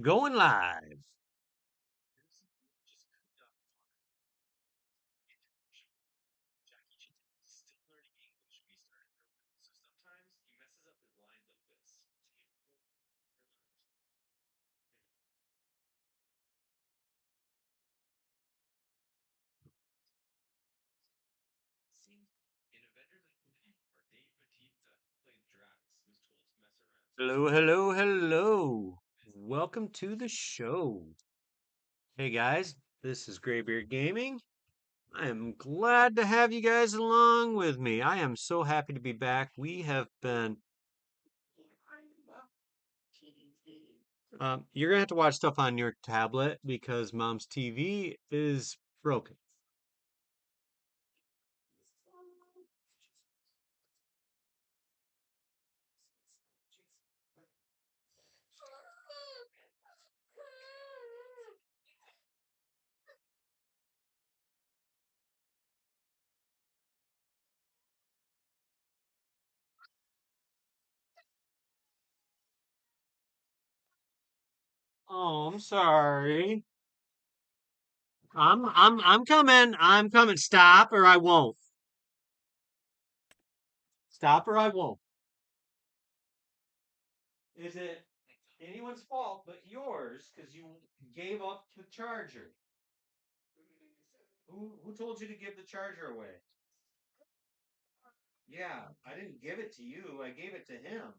Going live. Hello, hello, hello. Welcome to the show. Hey guys, this is Graybeard Gaming. I am glad to have you guys along with me. I am so happy to be back. We have been. You're gonna have to watch stuff on your tablet because mom's TV is broken. Oh, I'm sorry. I'm coming. I'm coming. Stop or I won't. Stop or I won't. Is it anyone's fault but yours because you gave up the charger? Who told you to give the charger away? Yeah, I didn't give it to you. I gave it to him.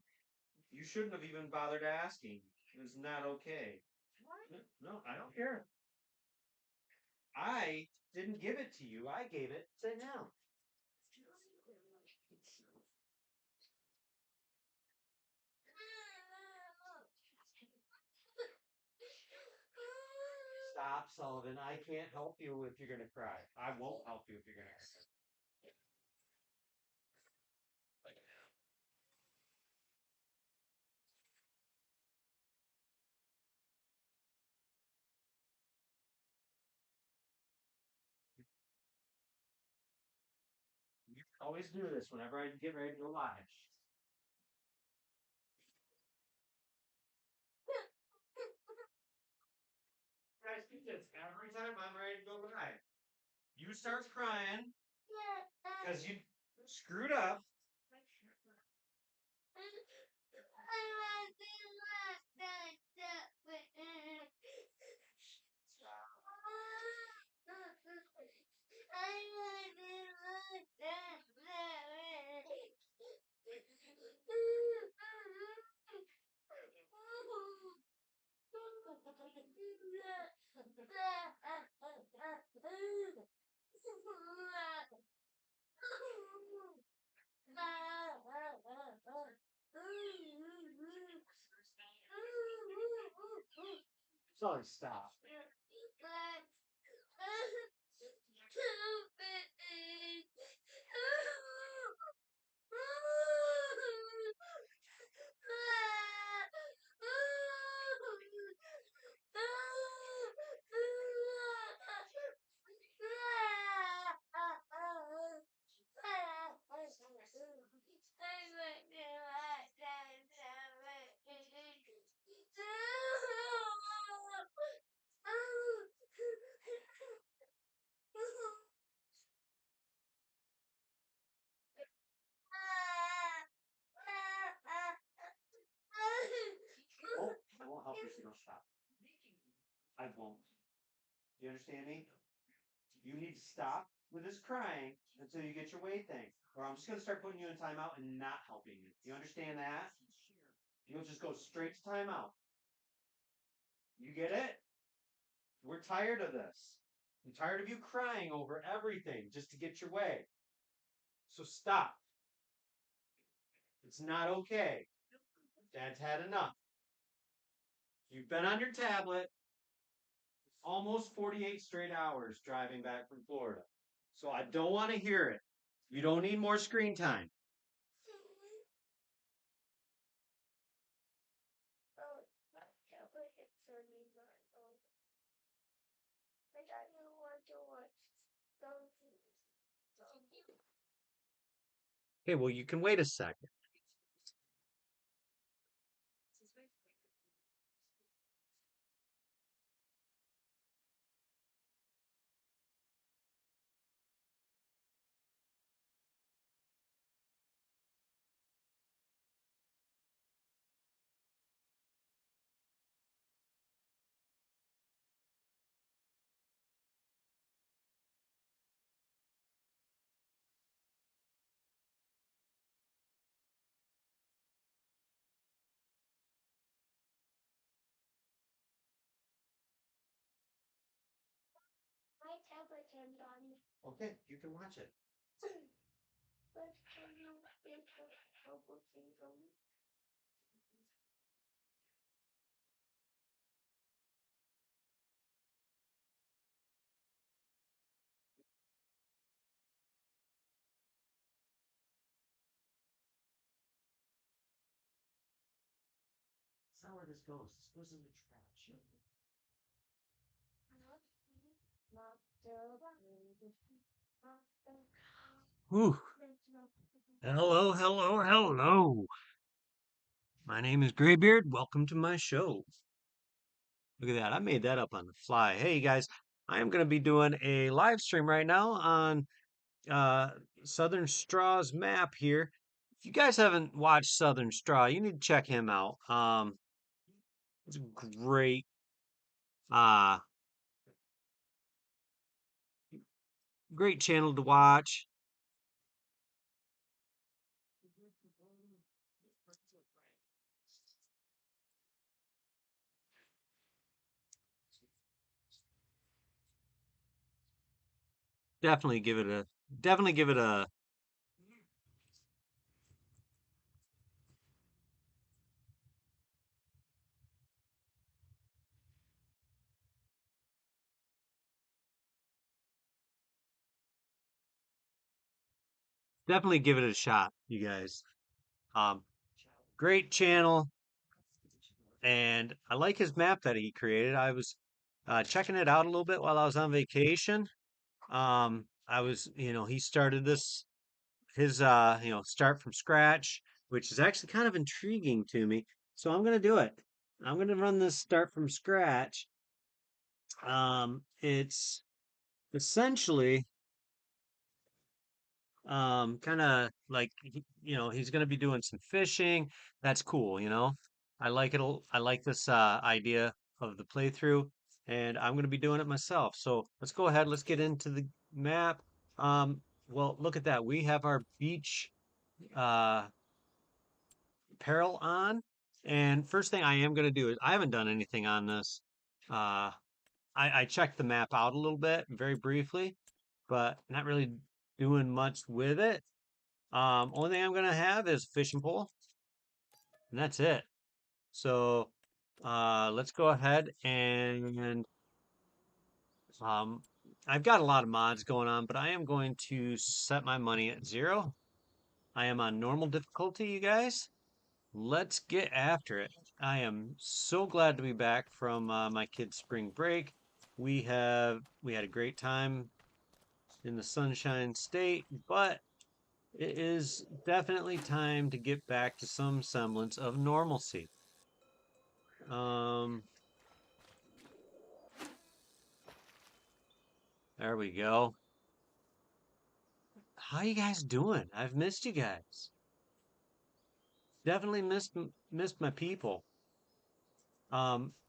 You shouldn't have even bothered asking. It was not okay. No, I don't care. I didn't give it to you. I gave it to him. Stop, Sullivan. I can't help you if you're gonna cry. I won't help you if you're gonna cry. You always do this whenever I get ready to go live. Guys, do this every time I'm ready to go live. You start crying because you screwed up. Sorry, stop. Oh, I won't help you if you don't stop. I won't. Do you understand me? You need to stop with this crying until you get your way thing. Or I'm just going to start putting you in timeout and not helping you. You understand that? You'll just go straight to timeout. You get it? We're tired of this. I'm tired of you crying over everything just to get your way. So stop. It's not okay. Dad's had enough. You've been on your tablet almost 48 straight hours driving back from Florida. So I don't want to hear it. You don't need more screen time. Okay, well, you can wait a second. Okay, you can watch it. That's not where this goes. This goes in the trash. Whew. Hello, hello, hello. My name is Graybeard. Welcome to my show. Look at that. I made that up on the fly. Hey, guys, I am going to be doing a live stream right now on uh, Southern Straw's map here. If you guys haven't watched Southern Straw, you need to check him out. It's a uh, great channel to watch. Definitely give it a, definitely give it a, definitely give it a shot, you guys. Um, Great channel, and I like his map that he created. I was checking it out a little bit while I was on vacation. I was, he started this his start from scratch, which is actually kind of intriguing to me. So I'm gonna do it. I'm gonna run this start from scratch. It's essentially kind of like he's gonna be doing some fishing. That's cool, I like it. I like this idea of the playthrough, and I'm gonna be doing it myself. So let's go ahead. Let's get into the map. Well, look at that. We have our beach uh apparel on. And first thing I am going to do is I haven't done anything on this. Uh, I checked the map out a little bit, very briefly, but not really doing much with it. Only thing I'm going to have is a fishing pole, and that's it. So let's go ahead and um, I've got a lot of mods going on, but I am going to set my money at 0. I am on normal difficulty, you guys. Let's get after it. I am so glad to be back from my kids' spring break. We had a great time in the Sunshine State, but it is definitely time to get back to some semblance of normalcy. Um, there we go. How you guys doing? I've missed you guys. Definitely missed my people.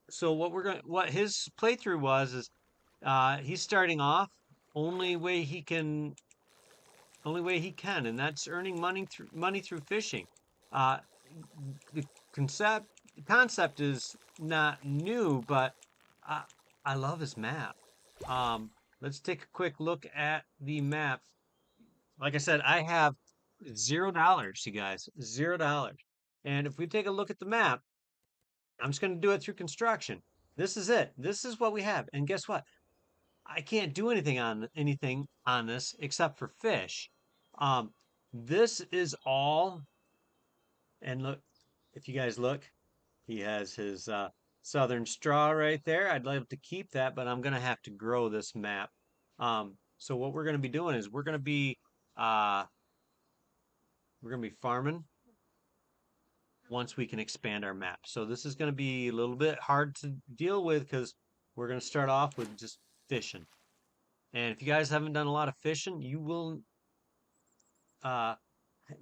So what his playthrough was is he's starting off only way he can and that's earning money through fishing. Uh, the concept is not new, but I I love his map. Let's take a quick look at the map. Like I said, I have $0, you guys, $0. And if we take a look at the map, I'm just going to do it through construction. This is it. This is what we have. And guess what? I can't do anything on this except for fish. Um, this is all, and look, if you guys look, he has his southern straw right there. I'd love to keep that, but I'm gonna have to grow this map. So what we're gonna be doing is uh, we're gonna be farming once we can expand our map. So this is gonna be a little bit hard to deal with because we're gonna start off with just fishing. And if you guys haven't done a lot of fishing, you will uh,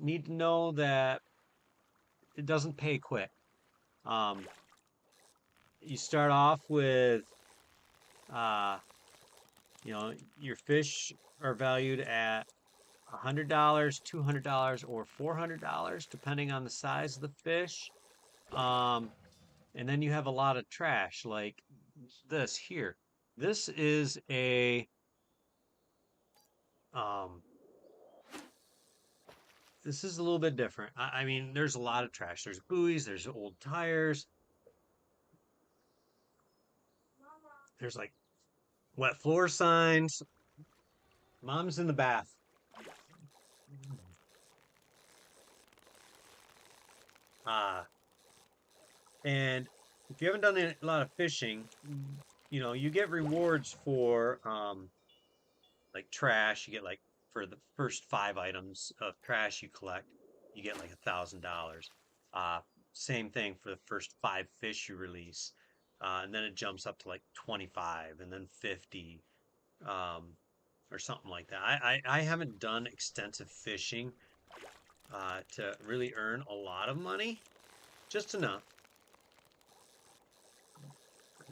need to know that it doesn't pay quick. Um, you start off with, uh, your fish are valued at $100, $200, or $400, depending on the size of the fish. Um, and then you have a lot of trash like this here. This is a Um, this is a little bit different. I mean, there's a lot of trash. There's buoys, there's old tires, there's like wet floor signs. Mom's in the bath. Uh, and if you haven't done a lot of fishing, you know, you get rewards for like trash. You get like for the first 5 items of trash you collect, you get like $1,000. Uh, Same thing for the first 5 fish you release. And then it jumps up to like 25 and then 50, um, or something like that. I haven't done extensive fishing to really earn a lot of money, just enough.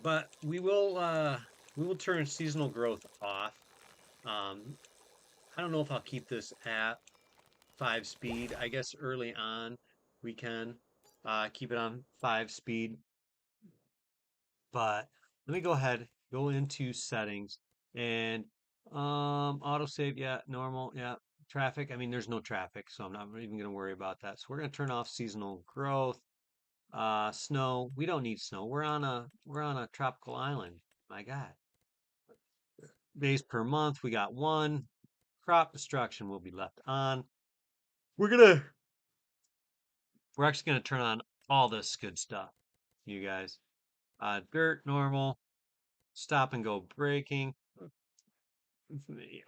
But we will turn seasonal growth off. Um, I don't know if I'll keep this at 5 speed. I guess early on we can keep it on 5 speed. But let me go ahead, go into settings and autosave, yeah, normal, yeah. Traffic, I mean, there's no traffic, so I'm not even going to worry about that. So we're going to turn off seasonal growth. Snow, we don't need snow. We're on a tropical island. My God. Days per month, we got one. Crop destruction will be left on. We're gonna we're actually gonna turn on all this good stuff, you guys. Dirt, normal, stop and go braking,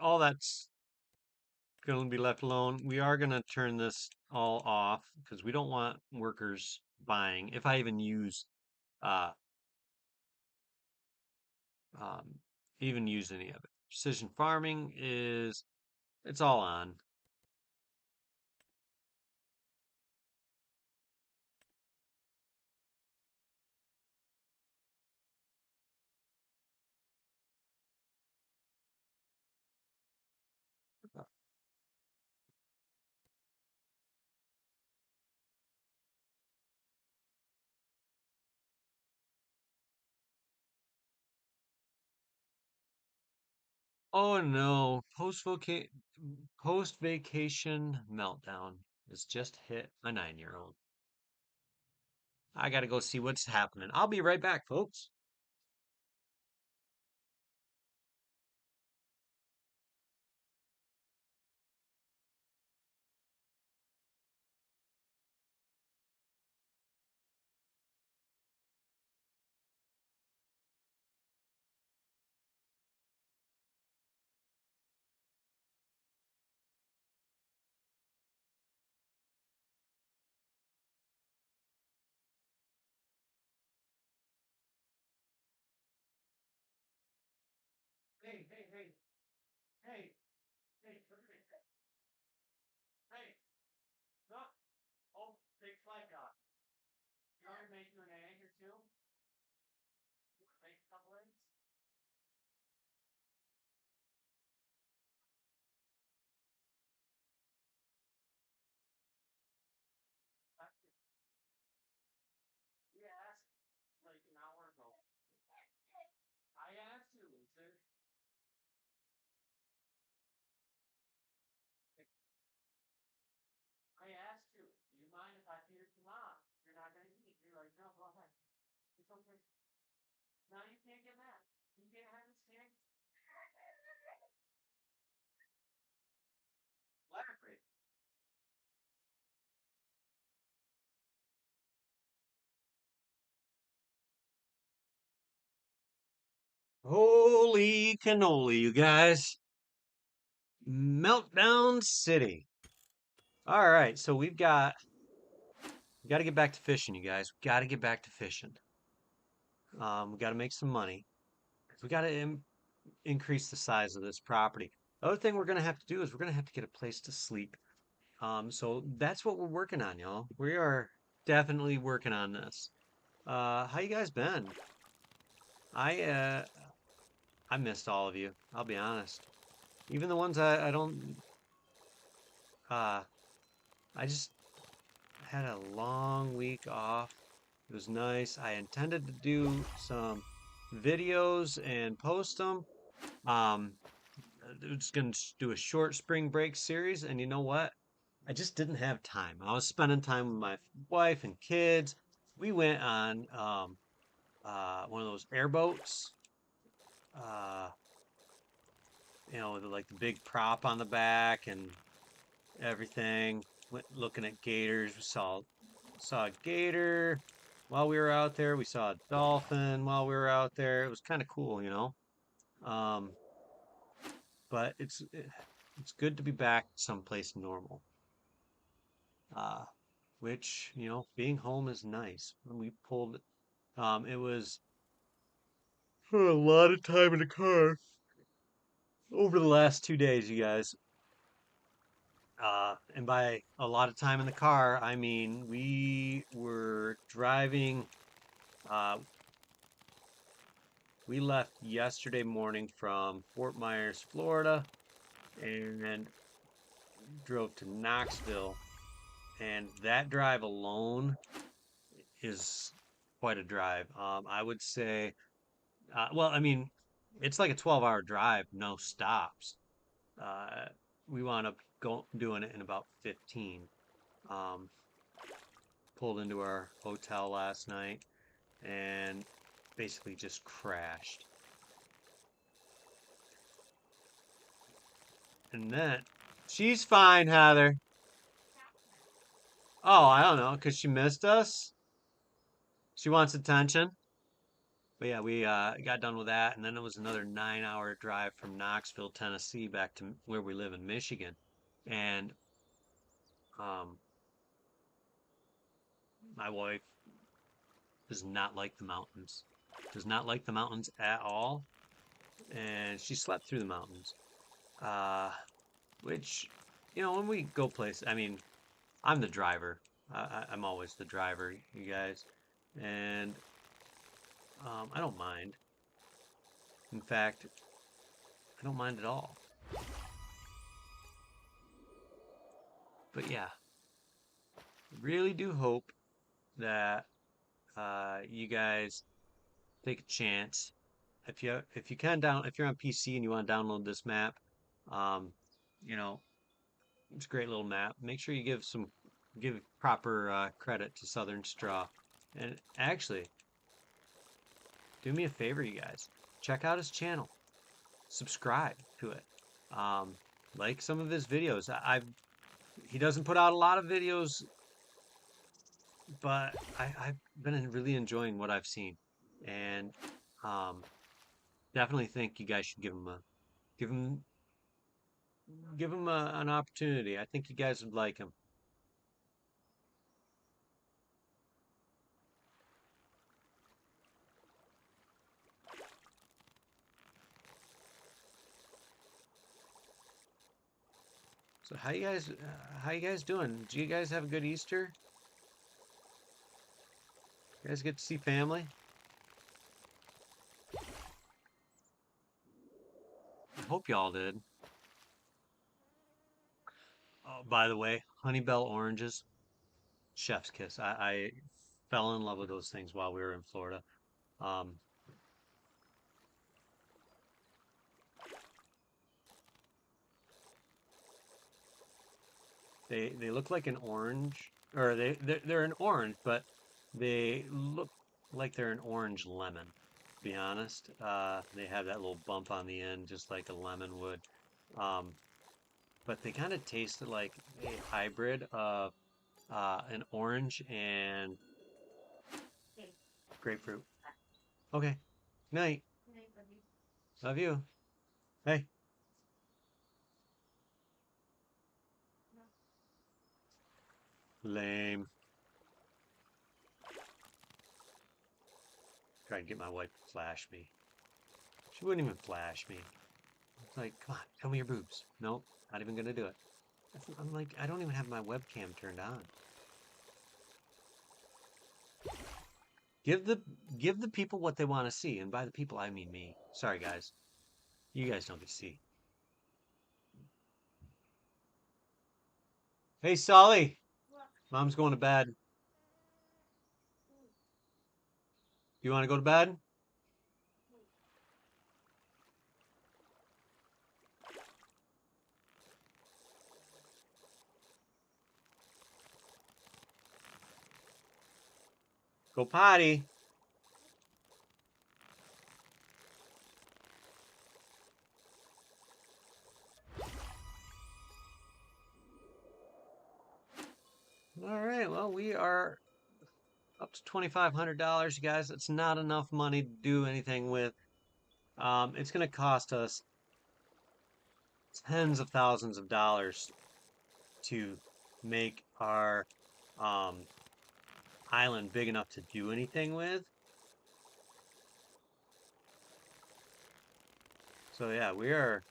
all that's gonna be left alone. We are gonna turn this all off because we don't want workers buying, if I uh um even use any of it. Precision farming is it's all on. Oh no, post vacation meltdown has just hit a 9-year-old. I gotta go see what's happening. I'll be right back, folks. Hey, hey, hey, hey, hey, hey, no. Oh, big flag guy. You want to make you an egg or two? Make a couple eggs? You asked like an hour ago. I asked you, Luther. I asked you, do you mind if I feed it to mom? You're not gonna eat. You're like, no, go ahead. It's okay. Now you can't get mad. You can't have this thing. Larry. Holy cannoli, you guys. Meltdown City. All right, so we got to get back to fishing, you guys. We got to get back to fishing. We got to make some money. We got to increase the size of this property. The other thing we're gonna have to do is we're gonna have to get a place to sleep. So that's what we're working on, y'all. We are definitely working on this. How you guys been? I uh, I missed all of you. I'll be honest. Even the ones I don't. Uh, I just had a long week off. It was nice. I intended to do some videos and post them. Um, was going to do a short spring break series, and you know what? I just didn't have time. I was spending time with my wife and kids. We went on one of those airboats, uh, with like the big prop on the back and everything. Went looking at gators. We saw a gator while we were out there. We saw a dolphin while we were out there. It was kind of cool, you know. Um, but it's good to be back someplace normal. Uh, which, being home is nice. When we pulled, it was a lot of time in the car over the last 2 days, you guys. And by a lot of time in the car, I mean we were driving. Uh, we left yesterday morning from Fort Myers, Florida, and drove to Knoxville. And that drive alone is quite a drive. I would say, well, I mean, it's like a 12-hour drive, no stops. Uh, we wound up doing it in about 15. Um, Pulled into our hotel last night and basically just crashed. And then she's fine, Heather. Oh, I don't know, because she missed us. She wants attention. But yeah, we got done with that, and then it was another 9-hour drive from Knoxville, Tennessee, back to where we live in Michigan. And um, my wife does not like the mountains, does not like the mountains at all, and she slept through the mountains. Uh, which, when we go places, I mean, I'm the driver. I'm always the driver, you guys, and I don't mind. In fact, I don't mind at all. But yeah, really do hope that you guys take a chance. If you can if you're on PC and you want to download this map, um, you know, it's a great little map. Make sure you give proper credit to Southern Straw. And actually, do me a favor, you guys. Check out his channel. Subscribe to it. Um, like some of his videos. He doesn't put out a lot of videos, but I've been really enjoying what I've seen, and um, definitely think you guys should give him an opportunity. I think you guys would like him. So how you guys doing? Do you guys have a good Easter? You guys get to see family? I hope y'all did. Oh, by the way, Honeybell oranges, chef's kiss. I fell in love with those things while we were in Florida. Um, they look like an orange, or they're an orange, but they look like they're an orange lemon. To be honest, they have that little bump on the end, just like a lemon would. Um, but they kind of taste like a hybrid of an orange and grapefruit. Okay, night. Love you. Hey, lame. Tried to get my wife to flash me. She wouldn't even flash me. It's like, come on, show me your boobs. Nope, not even gonna do it. I'm like, I don't even have my webcam turned on. Give the give the people what they want to see, and by the people I mean me. Sorry guys, you guys don't get to see. Hey Solly, mom's going to bed. You want to go to bed? Go potty. All right, well, we are up to $2,500, you guys. It's not enough money to do anything with. It's going to cost us tens of thousands of dollars to make our um, island big enough to do anything with. So yeah, we are.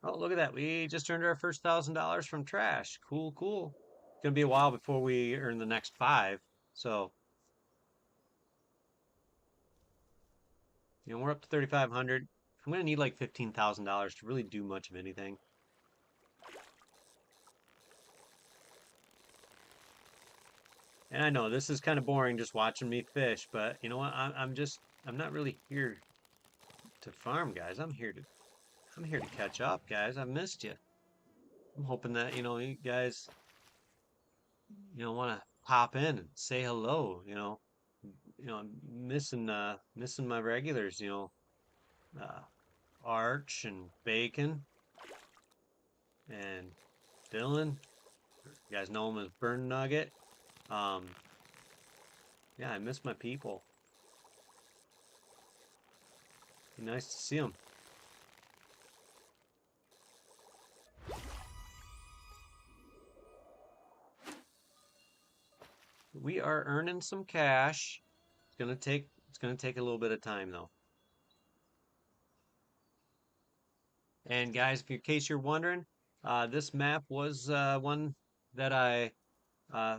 Oh, look at that. We just earned our first $1,000 from trash. Cool, cool. It's gonna be a while before we earn the next five. So, we're up to 3,500. I'm gonna need like $15,000 to really do much of anything. And I know this is kind of boring just watching me fish, but you know what? I'm not really here to farm, guys. I'm here to catch up, guys. I missed you. I'm hoping that, you guys, want to pop in and say hello, I'm missing my regulars, uh, Arch and Bacon and Dylan. You guys know him as Burn Nugget. Um, yeah, I miss my people. Be nice to see them. We are earning some cash. It's gonna take a little bit of time though. And guys, if in case you're wondering, this map was one that I uh,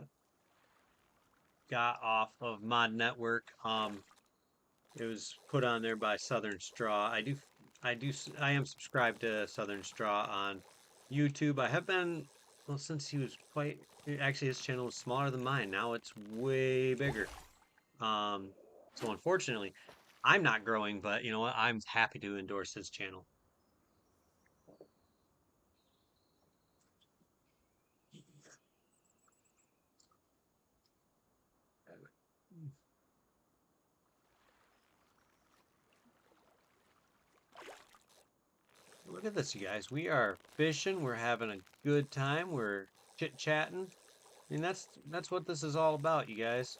got off of Mod Network. It was put on there by Southern Straw. I am subscribed to Southern Straw on YouTube. I have been, well, since he was actually his channel was smaller than mine. Now it's way bigger. Um, so unfortunately, I'm not growing, but you know what? I'm happy to endorse his channel. Look at this, you guys. We are fishing. We're having a good time. We're chit-chatting. I mean, that's what this is all about, you guys.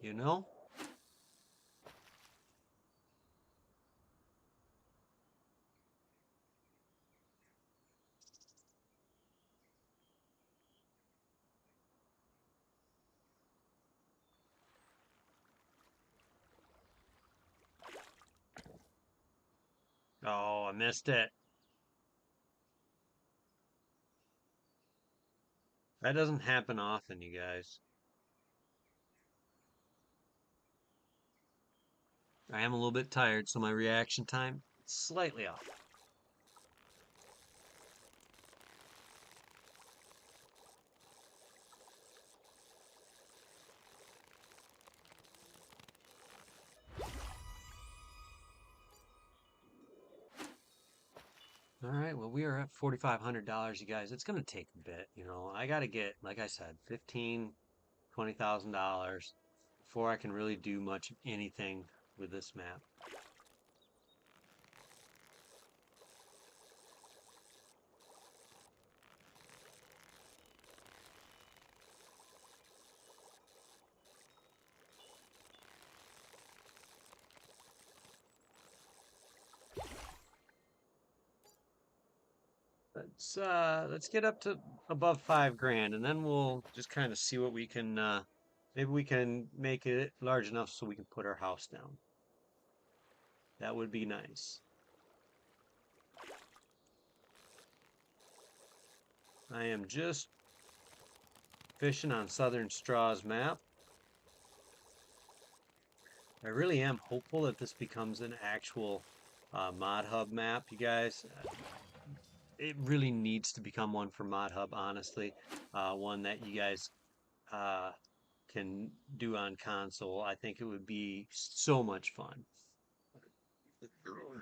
You know? Oh, I missed it. That doesn't happen often, you guys. I am a little bit tired, so my reaction time slightly off. All right, well, we are at $4,500, you guys. It's gonna take a bit, I gotta get, like I said, 15, $20,000 before I can really do much of anything with this map. Let's get up to above 5 grand, and then we'll just kind of see what we can. Maybe we can make it large enough so we can put our house down. That would be nice. I am just fishing on Southern Straw's map. I really am hopeful that this becomes an actual Mod Hub map, you guys. It really needs to become one for Mod Hub, honestly. One that you guys uh, can do on console. I think it would be so much fun.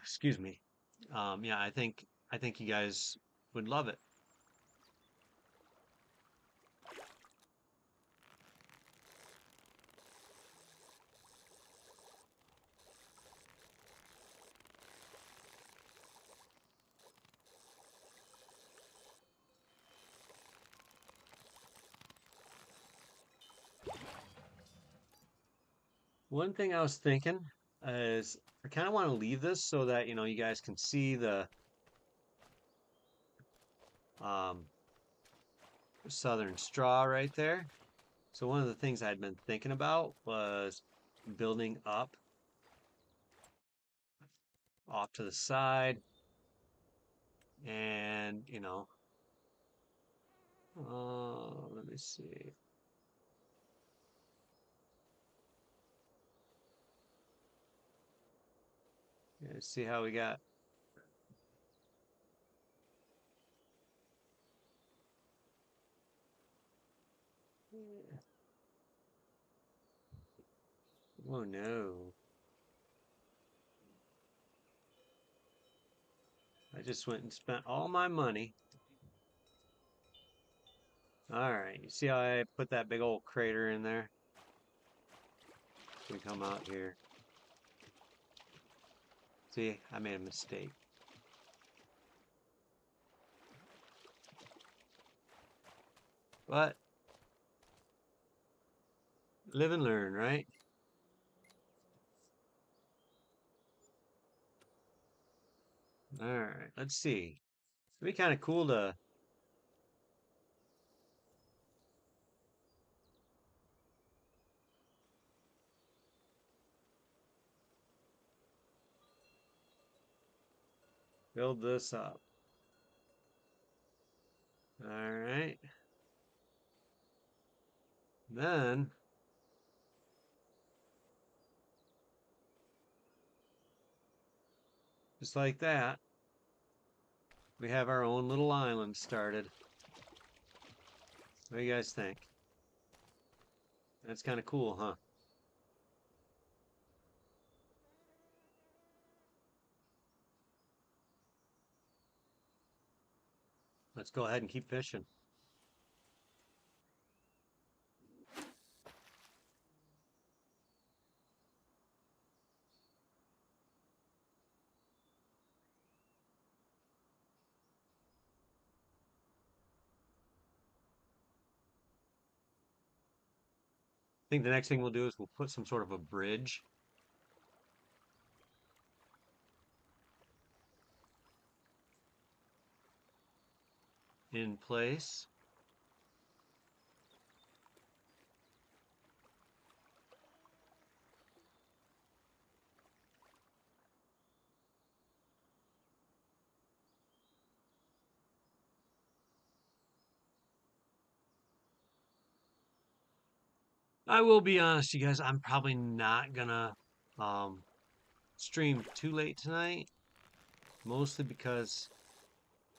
Excuse me. Yeah, I think you guys would love it. One thing I was thinking is I kind of want to leave this so that, you guys can see the um, southern straw right there. So one of the things I'd been thinking about was building up off to the side and, let me see. Yeah, see how we got. Oh no. I just went and spent all my money. All right, you see how I put that big old crater in there? We come out here. See, I made a mistake. But live and learn, right? All right, let's see. It'd be kind of cool to build this up. All right. Then, just like that, we have our own little island started. What do you guys think? That's kind of cool, huh? Let's go ahead and keep fishing. I think the next thing we'll do is we'll put some sort of a bridge in place. I will be honest, you guys, I'm probably not gonna um, stream too late tonight, mostly because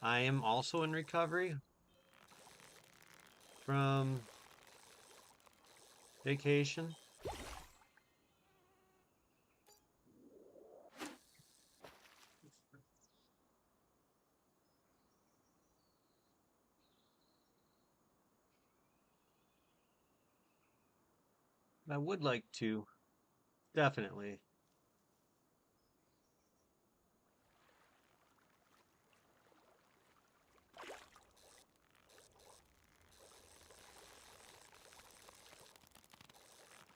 I am also in recovery from vacation. I would like to, definitely.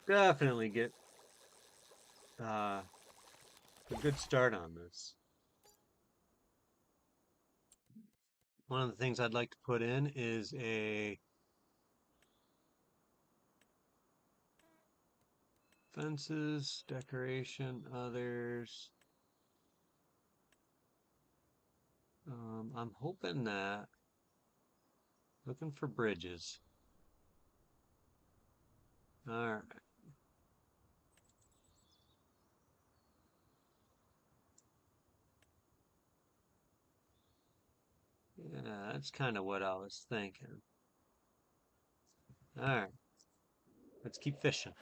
Definitely get uh, a good start on this. One of the things I'd like to put in is a fences, decoration, others. I'm hoping that, looking for bridges. All right. Yeah, that's kind of what I was thinking. All right, let's keep fishing.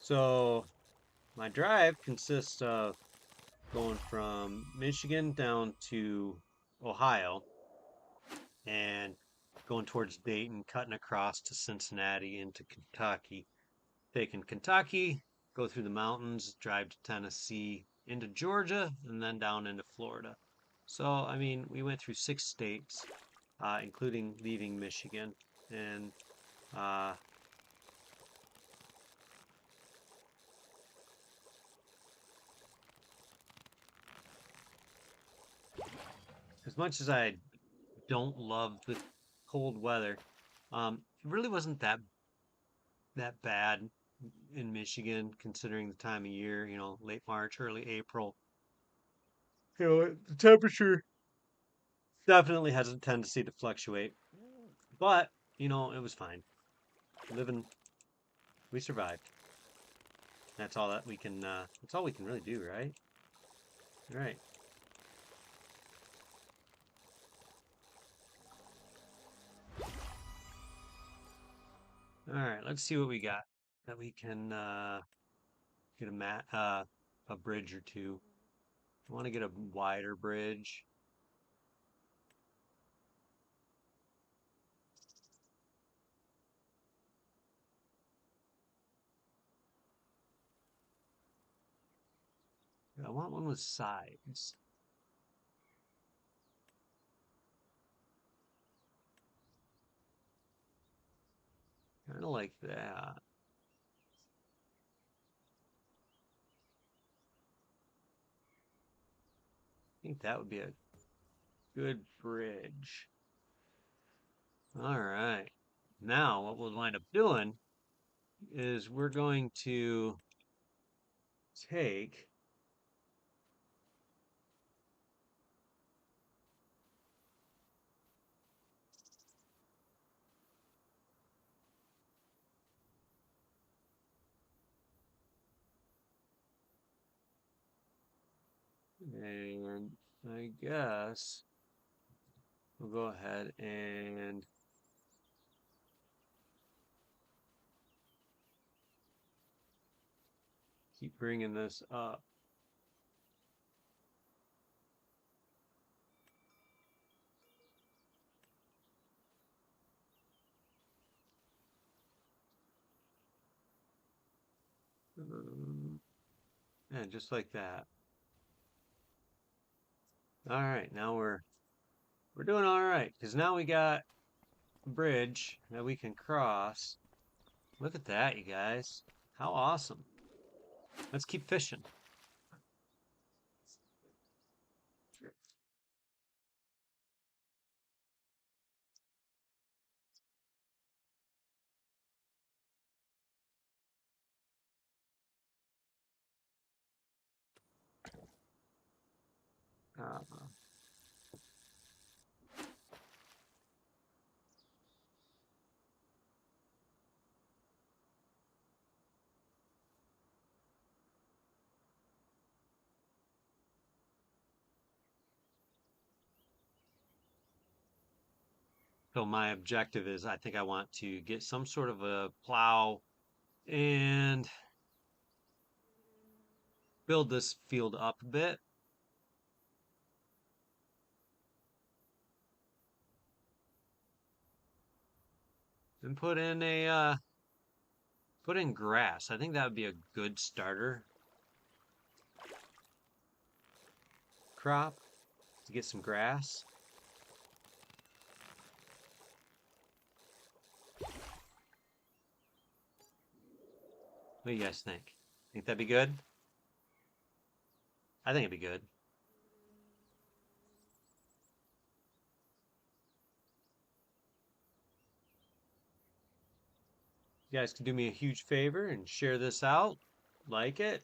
So my drive consists of going from Michigan down to Ohio and going towards Dayton, cutting across to Cincinnati into Kentucky. Taking Kentucky, go through the mountains, drive to Tennessee, into Georgia, and then down into Florida. So, I mean, we went through 6 states, including leaving Michigan. And uh, as much as I don't love the cold weather, it really wasn't that bad in Michigan, considering the time of year, late March, early April. The temperature definitely has a tendency to fluctuate, but it was fine. Living, we survived. That's all that we can. That's all we can really do, right? All right. All right. Let's see what we got that we can get a bridge or two. I want to get a wider bridge. I want one with sides. Kind of like that. I think that would be a good bridge. All right. Now, what we'll wind up doing is we're going to take and I guess we'll go ahead and keep bringing this up. And just like that. All right, now we're doing all right because now we got a bridge that we can cross. Look at that, you guys. How awesome. Let's keep fishing. Uh, so my objective is I think I want to get some sort of a plow and build this field up a bit. And put in grass. I think that would be a good starter crop to get some grass. What do you guys think? Think that'd be good? I think it'd be good. You guys can do me a huge favor and share this out, like it.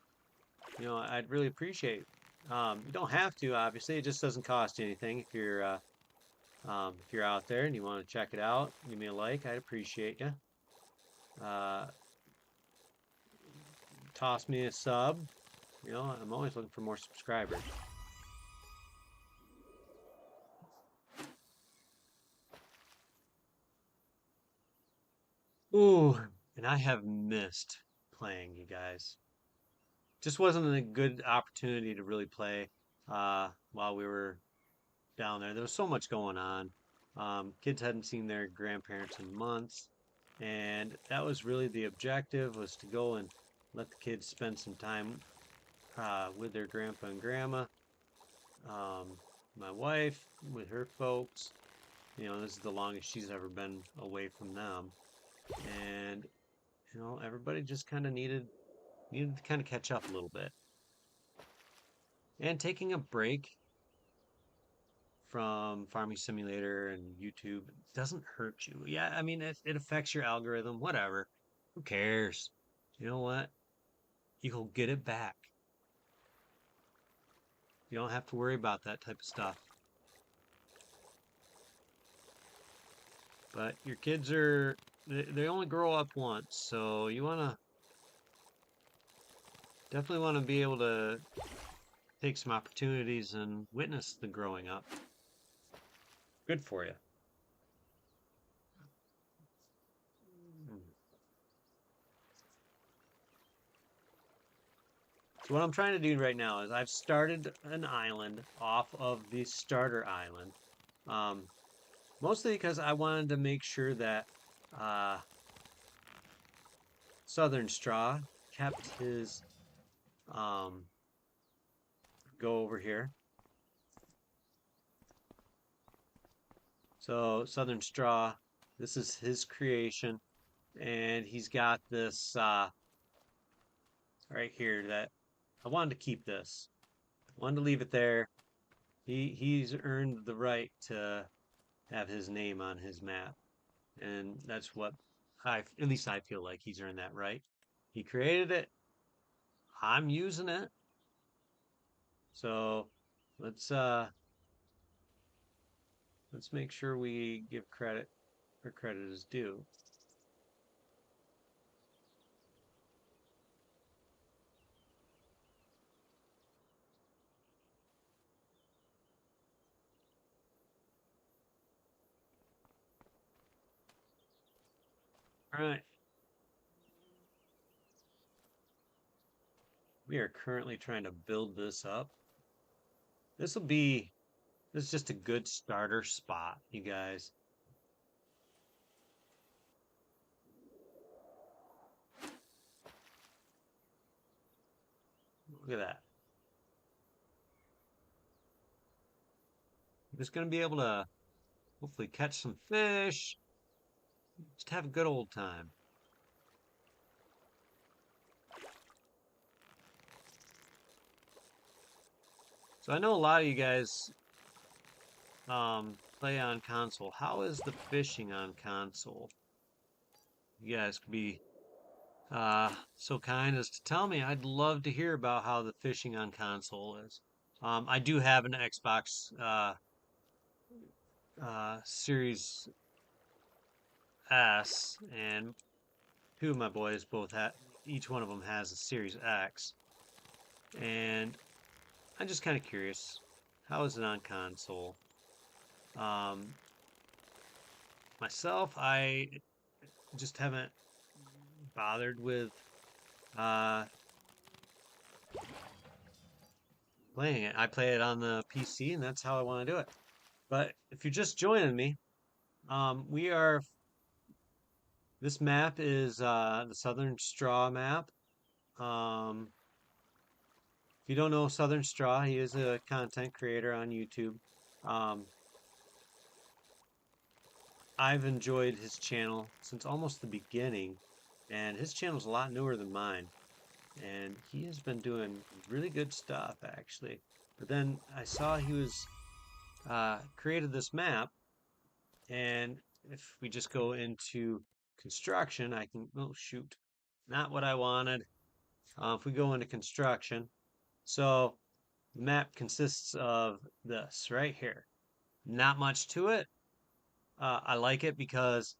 I'd really appreciate. You don't have to, obviously. It just doesn't cost you anything if you're out there and you want to check it out. Give me a like. I'd appreciate you. Uh, Toss me a sub. I'm always looking for more subscribers. Ooh, and I have missed playing, you guys. Just wasn't a good opportunity to really play while we were down there. There was so much going on. Kids hadn't seen their grandparents in months, and that was really the objective, was to go and let the kids spend some time with their grandpa and grandma. My wife with her folks. This is the longest she's ever been away from them, and everybody just kind of needed to kind of catch up a little bit. And taking a break from Farming Simulator and YouTube doesn't hurt you. Yeah, I mean, it affects your algorithm, whatever. Who cares? You know what? You'll get it back. You don't have to worry about that type of stuff. But your kids they only grow up once, so you definitely want to be able to take some opportunities and witness the growing up. Good for you. So what I'm trying to do right now is I've started an island off of the starter island. Mostly because I wanted to make sure that Southern Straw kept his go over here. So Southern Straw, this is his creation, and he's got this right here that I wanted to keep this. I wanted to leave it there. He's earned the right to have his name on his map, and that's what at least I feel like he's earned that right. He created it. I'm using it. So let's make sure we give credit where credit is due. All right. We are currently trying to build this up. This is just a good starter spot, you guys. Look at that. I'm just going to be able to hopefully catch some fish. Just have a good old time. So I know a lot of you guys play on console. How is the fishing on console? You guys could be so kind as to tell me. I'd love to hear about how the fishing on console is. I do have an Xbox Series S, and two of my boys both have. Each one of them has a Series X, and I'm just kind of curious. How is it on console? Myself, I just haven't bothered with playing it. I play it on the PC, and that's how I want to do it. But if you're just joining me, this map is the Southern Straw map. If you don't know Southern Straw, he is a content creator on YouTube. I've enjoyed his channel since almost the beginning, and his channel's a lot newer than mine. And he has been doing really good stuff, actually. But then I saw he was created this map, and if we just go into construction, oh shoot, not what I wanted. If we go into construction, so the map consists of this right here. Not much to it. I like it because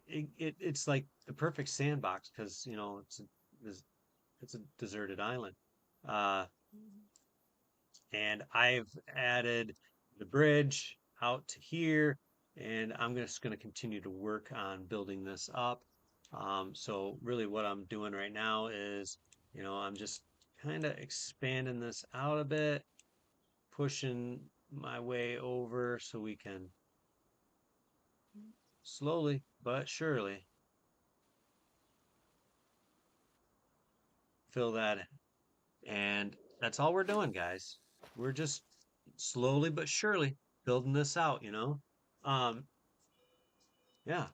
it's like the perfect sandbox, because it's a deserted island. And I've added the bridge out to here, and I'm just going to continue to work on building this up. So really what I'm doing right now is, I'm just kind of expanding this out a bit, pushing my way over so we can slowly but surely fill that in. And that's all we're doing, guys. We're just slowly but surely building this out. Um, yeah,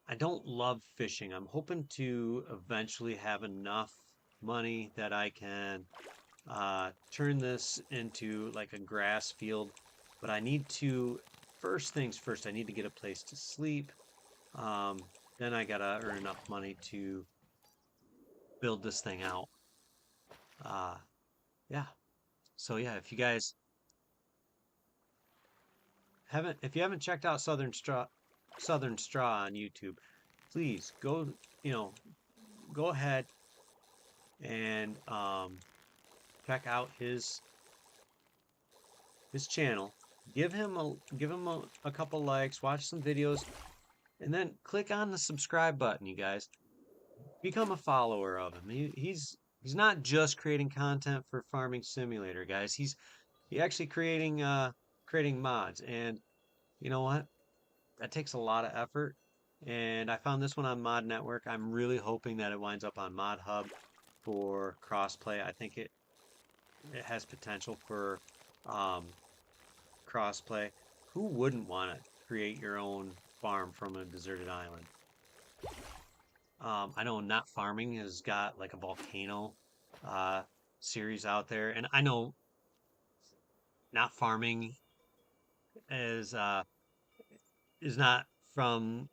I don't love fishing. I'm hoping to eventually have enough money that I can turn this into like a grass field. But I need to, first things first, I need to get a place to sleep. Um, then I gotta earn enough money to build this thing out. Uh, yeah. So yeah, if you haven't checked out Southern Straw on YouTube, please you know, go ahead and check out his channel. Give him a couple likes, watch some videos, and then click on the subscribe button, you guys. Become a follower of him. He's not just creating content for Farming Simulator, guys. He actually creating mods, and you know what? That takes a lot of effort. And I found this one on Mod Network. I'm really hoping that it winds up on Mod Hub for crossplay. I think it has potential for um, crossplay. Who wouldn't want to create your own farm from a deserted island? I know Not Farming has got like a volcano uh, series out there, and I know Not Farming is uh, is not from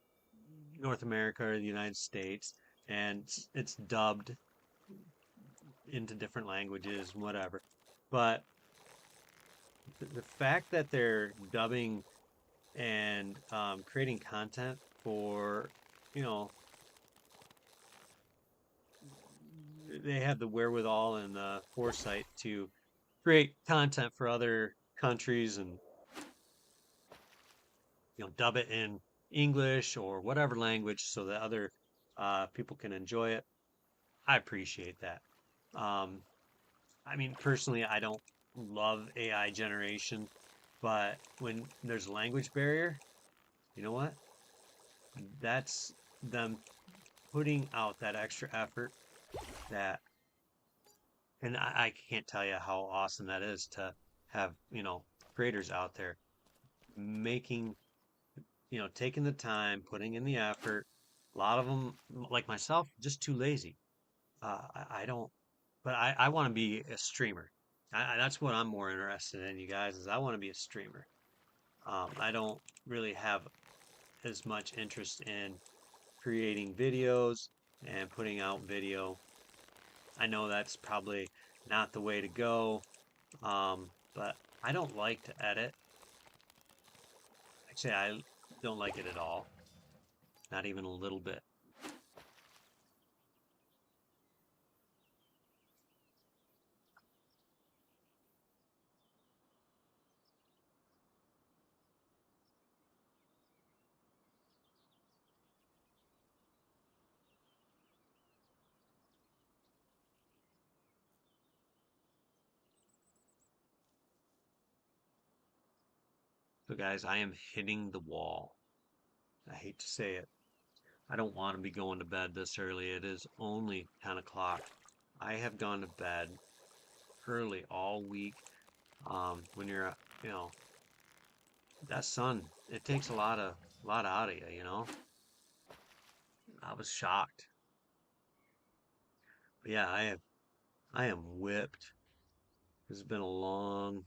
North America or the United States, and it's dubbed into different languages, whatever. But the fact that they're dubbing and creating content for, you know, they have the wherewithal and the foresight to create content for other countries and, dub it in English or whatever language so that other people can enjoy it. I appreciate that. Um, I mean, personally, I don't love AI generation, but when there's a language barrier, you know what? That's them putting out that extra effort that, and I can't tell you how awesome that is to have, creators out there making, taking the time, putting in the effort. A lot of them, like myself, just too lazy. I don't, but I want to be a streamer. That's what I'm more interested in, you guys, is I want to be a streamer. I don't really have as much interest in creating videos and putting out video. I know that's probably not the way to go, but I don't like to edit. Actually, I don't like it at all, not even a little bit. So, guys, I am hitting the wall. I hate to say it. I don't want to be going to bed this early. It is only 10 o'clock. I have gone to bed early all week. When you're, you know, that sun, it takes a lot out of you. I was shocked. But yeah, I am whipped. This has been a long,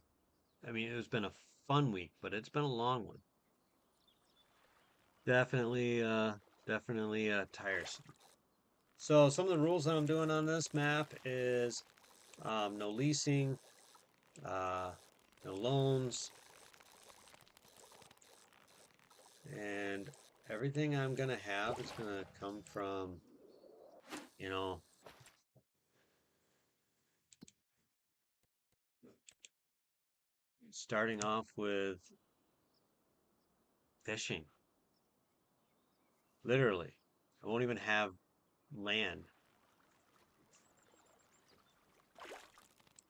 I mean, it's been a fun week, but it's been a long one. Definitely, definitely tiresome. So some of the rules that I'm doing on this map is no leasing, uh, no loans, and everything I'm gonna have is gonna come from, you know, starting off with fishing, literally. I won't even have land.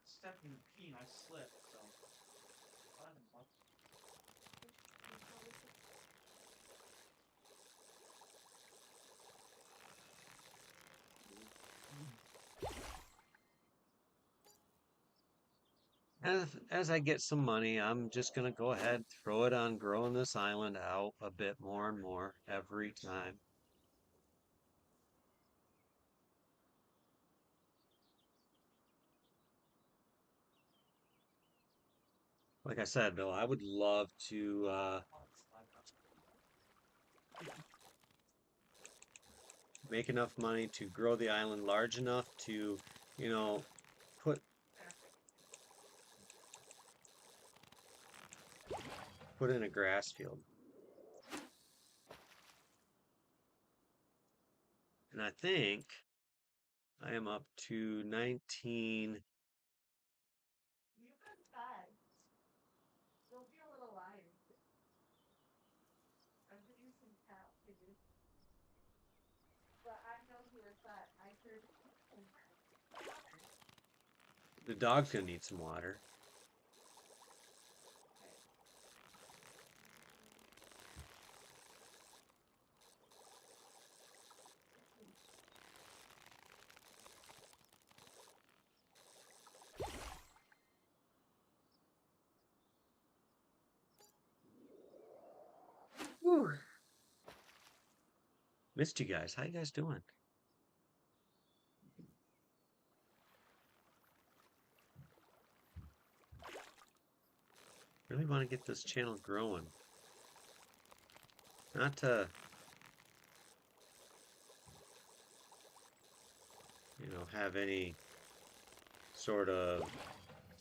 Stepped in the pee and I slipped, so. As I get some money, I'm just gonna go ahead, throw it on growing this island out a bit more and more every time. Like I said, though, I would love to make enough money to grow the island large enough to, you know, put put in a grass field. And I think I am up to 19. You've been fed. Don't be a little liar. I'm producing cow figures. But I know you were fed. I heard. The dog's gonna need some water. Whew. Missed you guys. How you guys doing? Really want to get this channel growing. Not to, have any sort of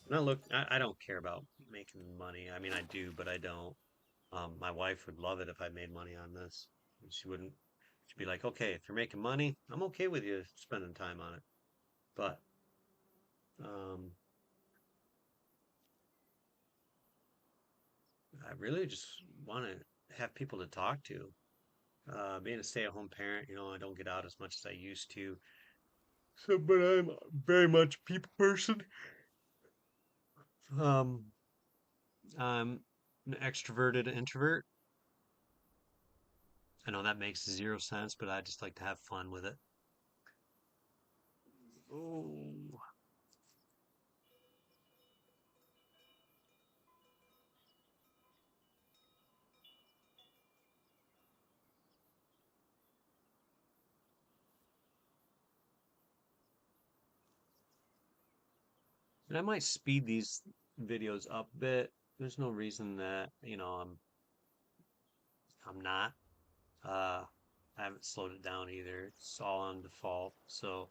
not look. I don't care about making money. I mean, I do, but I don't. My wife would love it if I made money on this. She wouldn't. She'd be like, "Okay, if you're making money, I'm okay with you spending time on it." But um, I really just want to have people to talk to. Being a stay-at-home parent, I don't get out as much as I used to. So, but I'm very much a people person. Um, I'm an extroverted introvert. I know that makes zero sense, but I just like to have fun with it. Oh. And I might speed these videos up a bit. There's no reason that, I'm not. Uh, I haven't slowed it down either. It's all on default, so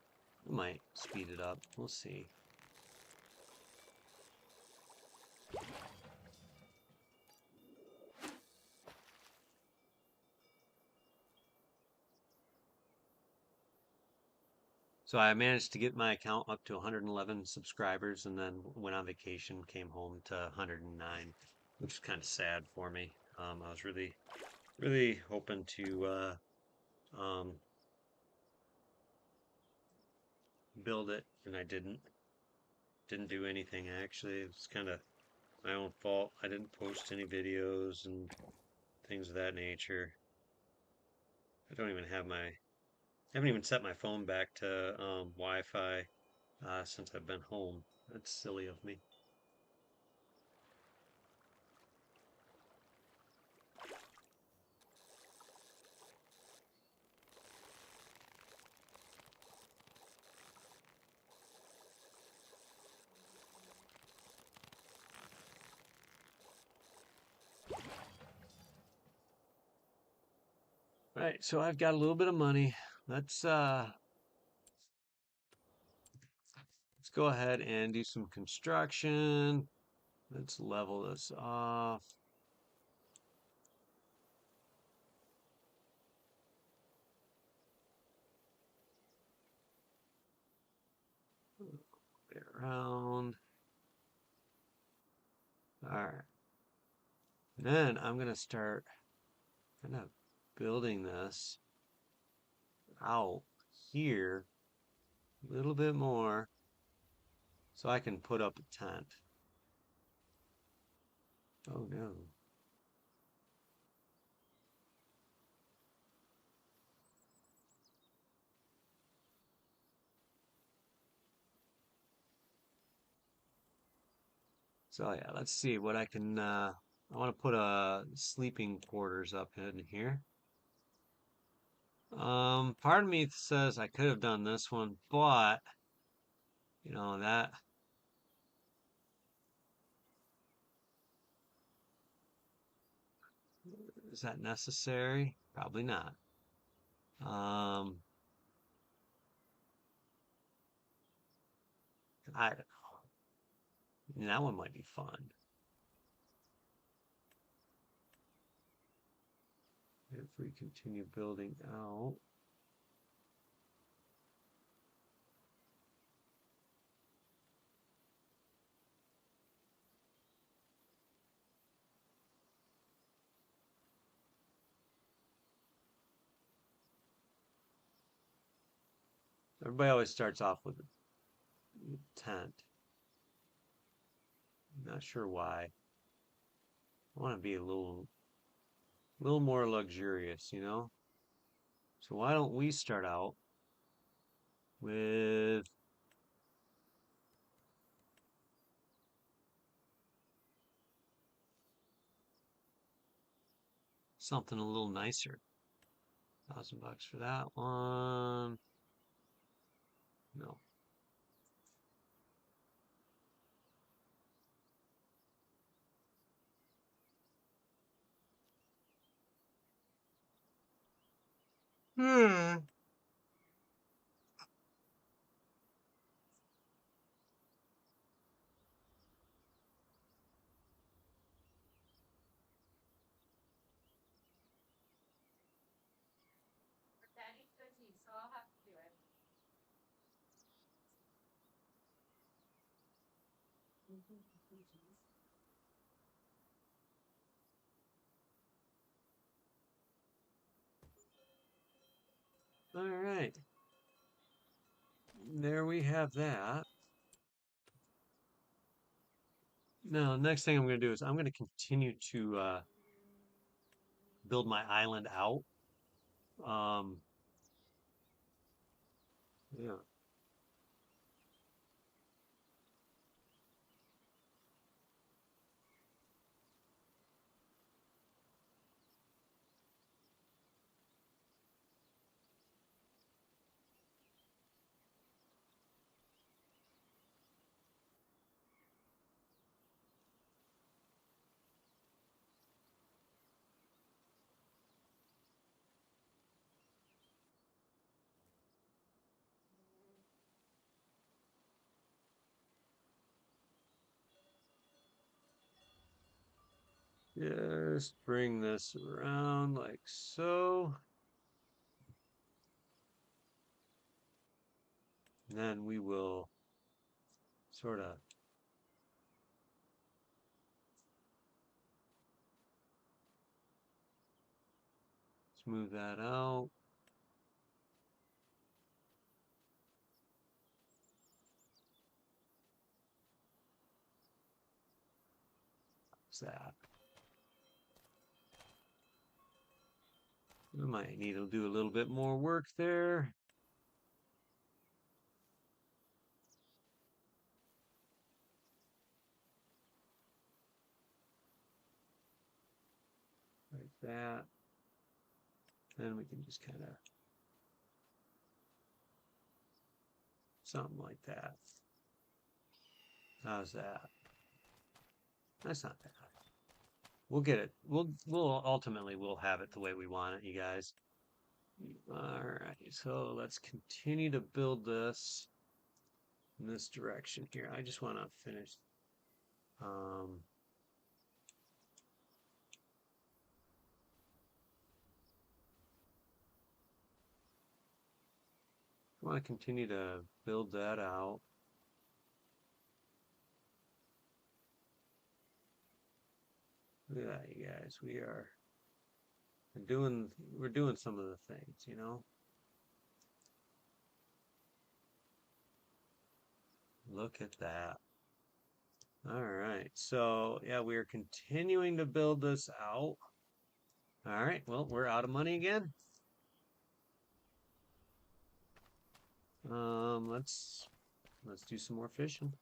I might speed it up. We'll see. So I managed to get my account up to 111 subscribers and then went on vacation, came home to 109, which is kind of sad for me. I was really, really hoping to um, build it, and I didn't. Didn't do anything actually. It's kind of my own fault. I didn't post any videos and things of that nature. I don't even have I haven't even set my phone back to Wi-Fi since I've been home. That's silly of me. Right, so I've got a little bit of money. Let's go ahead and do some construction. Let's level this off. Around. All right. And then I'm gonna start kind of building this. out here a little bit more so I can put up a tent. Oh no. So yeah, let's see what I can I want to put a sleeping quarters up in here. Part of me says I could have done this one, but you know that is that necessary? Probably not. Um, I don't know. That one might be fun. If we continue building out. Everybody always starts off with a tent. Not sure why. I want to be a little more luxurious, you know? So why don't we start out with something a little nicer? $1,000 for that one. No. Hmm. All right. There we have that. Now, next thing I'm going to do is I'm going to continue to build my island out. Um, yeah, just bring this around like so. And then we will sort of smooth that out. What's that? We might need to do a little bit more work there. Like that. Then we can just kind of something like that. How's that? That's not bad. We'll get it. We'll ultimately we'll have it the way we want it, you guys. All right, so let's continue to build this in this direction here. I just want to finish. Um, I want to continue to build that out. Look at that, you guys. We're doing some of the things, you know. Look at that. All right. So, yeah, we are continuing to build this out. All right. Well, we're out of money again. Let's do some more fishing.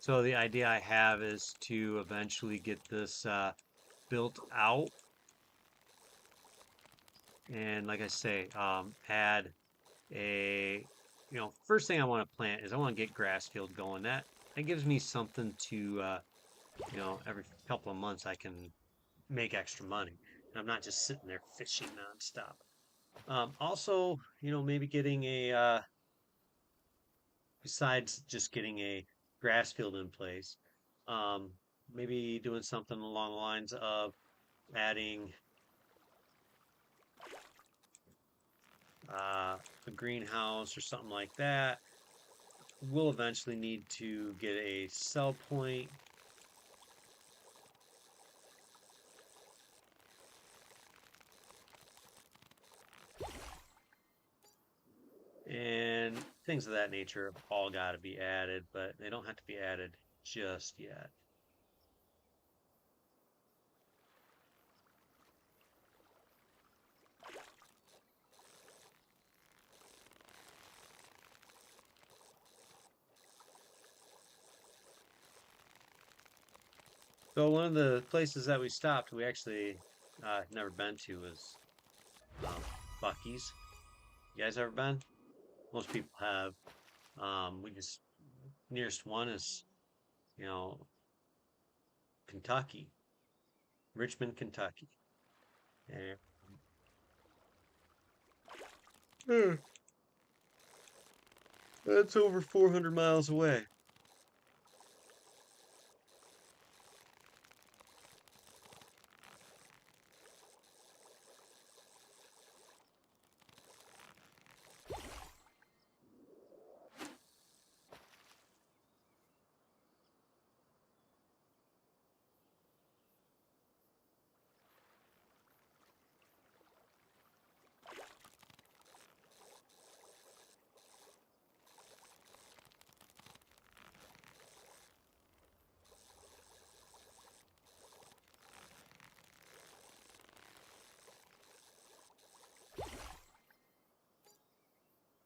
So the idea I have is to eventually get this built out, and like I say, add a, first thing I want to plant is I want to get grass field going. That gives me something to, every couple of months I can make extra money. And I'm not just sitting there fishing nonstop. Also, maybe getting besides just getting a grass field in place, um, maybe doing something along the lines of adding a greenhouse or something like that. We'll eventually need to get a sell point. And things of that nature have all got to be added, but they don't have to be added just yet. So one of the places that we stopped, we actually never been to, was um, Bucky's. You guys ever been? Most people have. We just nearest one is, you know, Kentucky, Richmond, Kentucky. And that's over 400 miles away.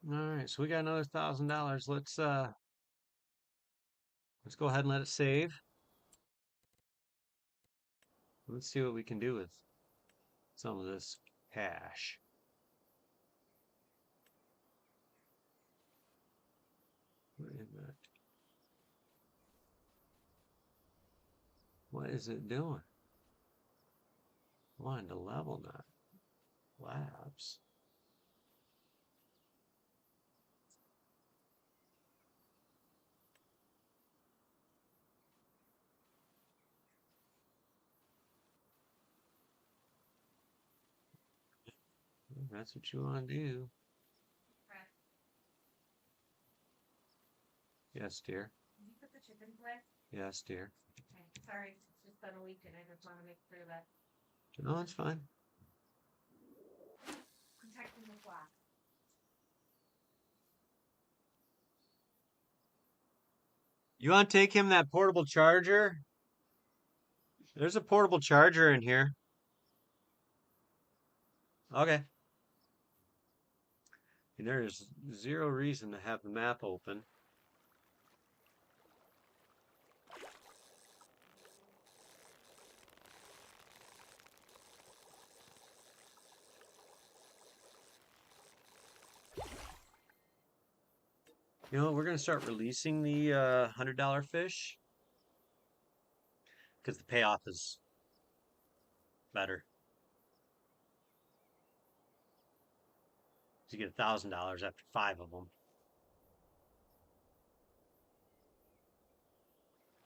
All right, so we got another $1,000. Let's go ahead and let it save. Let's see what we can do with some of this cash. Wait a minute. What is it doing? Wanting to level that. Labs. That's what you want to do. Yes, dear. Did you put the chickens away? Yes, dear. Okay, sorry, it's just been a week and I just wanna make sure that No, it's fine. protecting the flock. You want to take him that portable charger? There's a portable charger in here. Okay. And there is zero reason to have the map open. We're going to start releasing the $100 fish because the payoff is better. So you get $1,000 after 5 of them.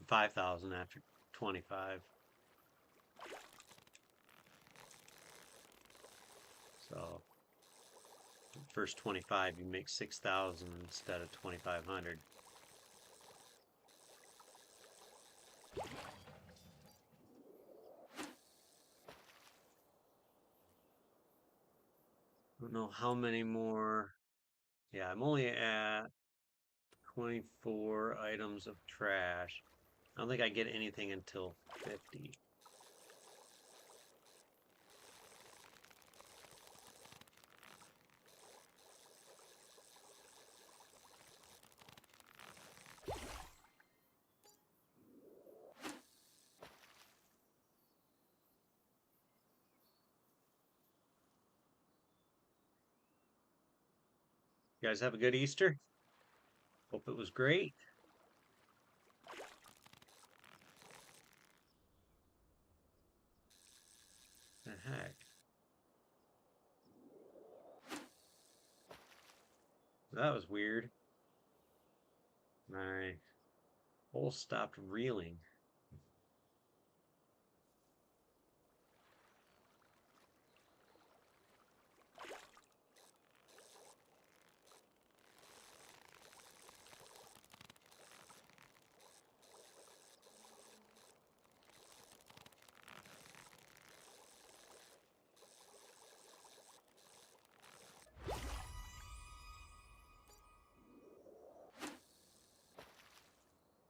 5,000 after 25. So first 25, you make 6,000 instead of 2,500. Don't know how many more. Yeah, I'm only at 24 items of trash. I don't think I get anything until 50. You guys have a good Easter? Hope it was great. The heck? That was weird. My hole stopped reeling.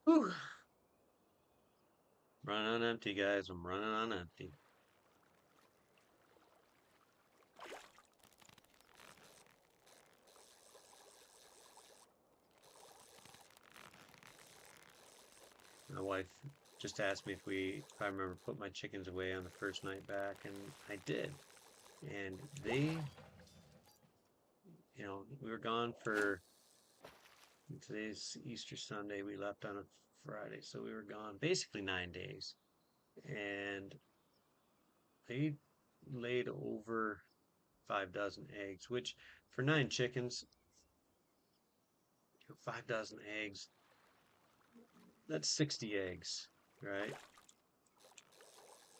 Whew. Running on empty, guys. I'm running on empty. My wife just asked me if I remember put my chickens away on the first night back, and I did. And they, we were gone for today's Easter Sunday. We left on a Friday, so we were gone basically 9 days. And they laid over 5 dozen eggs, which for 9 chickens, 5 dozen eggs, that's 60 eggs, right?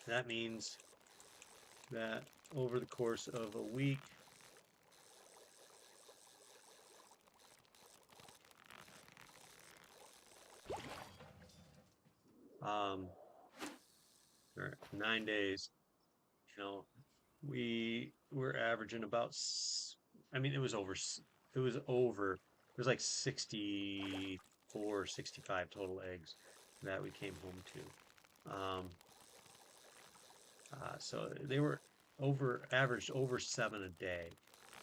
That means that over the course of a week, or 9 days, we were averaging about, I mean, it was like 64, 65 total eggs that we came home to. So they were averaged over 7 a day.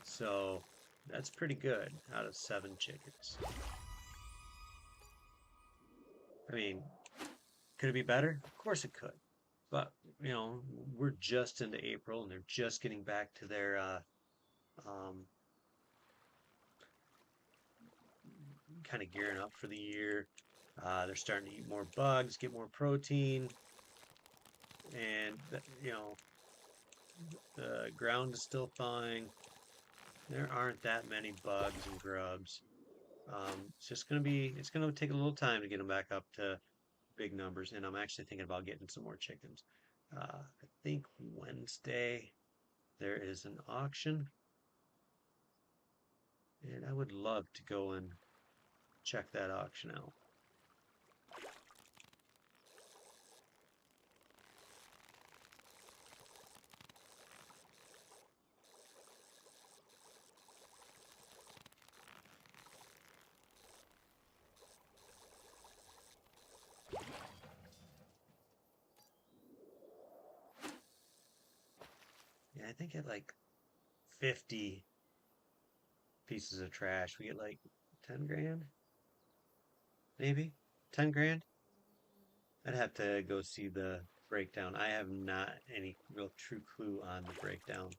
So that's pretty good out of 7 chickens. I mean, could it be better? Of course it could. But, we're just into April and they're just getting back to their kind of gearing up for the year. They're starting to eat more bugs, get more protein, and the ground is still thawing. There aren't that many bugs and grubs. It's gonna take a little time to get them back up to big numbers, and I'm actually thinking about getting some more chickens. I think Wednesday there is an auction, and I would love to go and check that auction out. Yeah, I think at like 50 pieces of trash, we get like 10 grand, maybe 10 grand. I'd have to go see the breakdown. I have not any real true clue on the breakdown.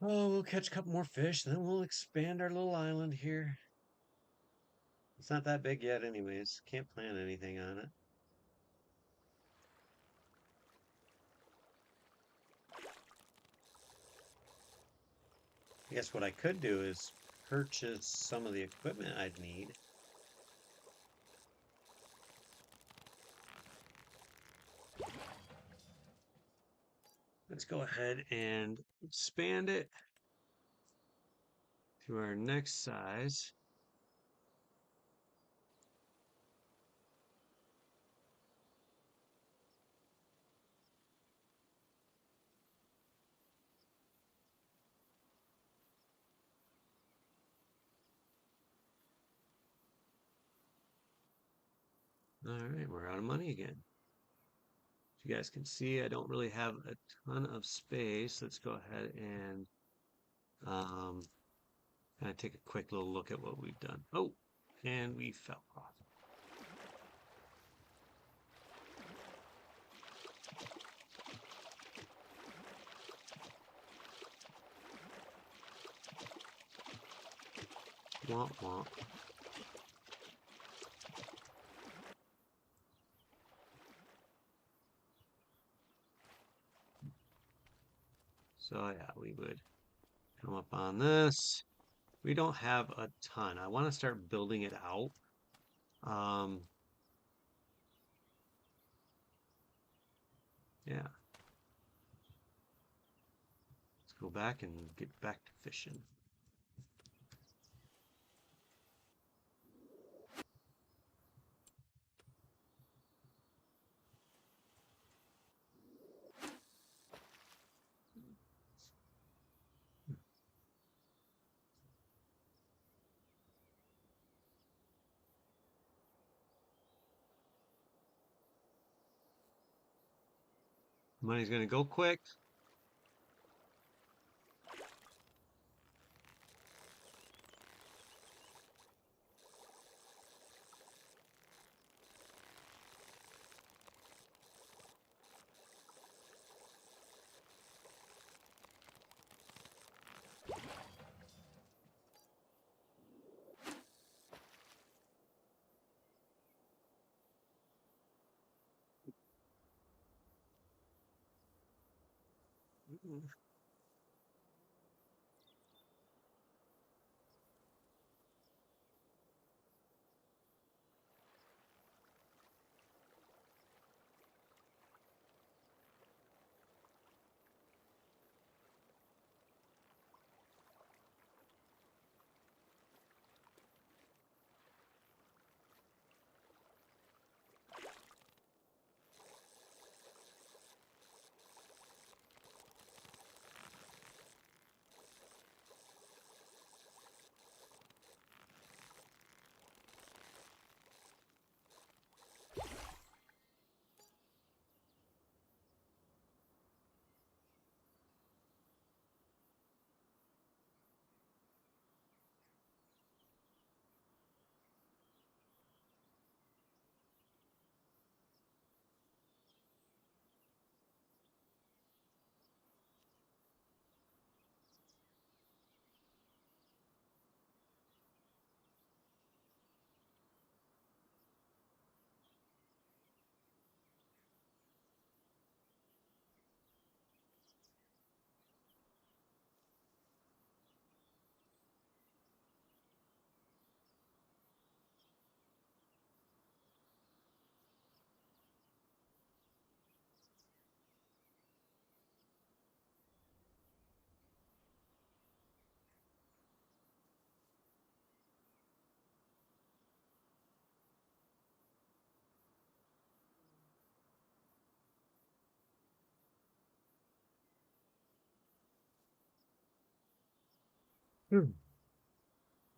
Oh, we'll catch a couple more fish, then we'll expand our little island here. It's not that big yet anyways. Can't plan anything on it. I guess what I could do is purchase some of the equipment I'd need. Let's go ahead and expand it to our next size. All right, we're out of money again. As you guys can see, I don't really have a ton of space. Let's go ahead and kind of take a quick little look at what we've done. Oh, and we fell off. Womp womp. So yeah, we would come up on this. We don't have a ton. I want to start building it out. Yeah. Let's go back and get back to fishing. Money's gonna go quick.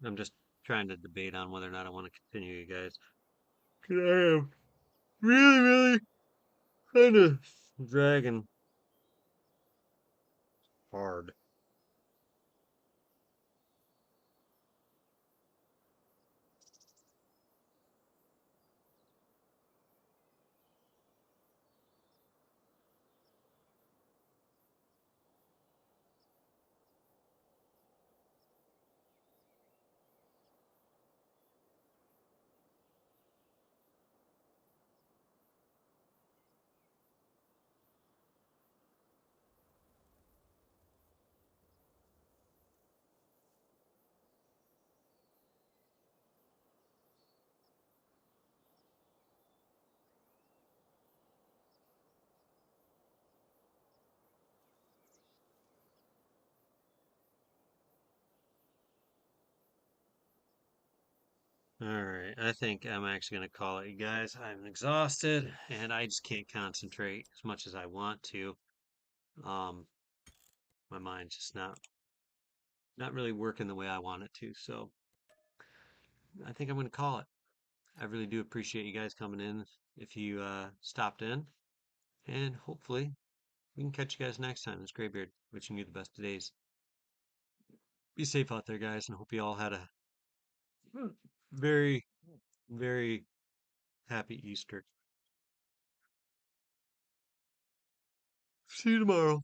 I'm just trying to debate on whether or not I want to continue, you guys. 'Cause I am really kind of dragging hard. All right, I think I'm actually going to call it, you guys. I'm exhausted and I just can't concentrate as much as I want to. Um, my mind's just not really working the way I want it to. So I think I'm going to call it. I really do appreciate you guys coming in. If you stopped in, and hopefully we can catch you guys next time. It's Graybeard, wishing you the best of days. Be safe out there, guys, and hope you all had a very, very happy Easter. See you tomorrow.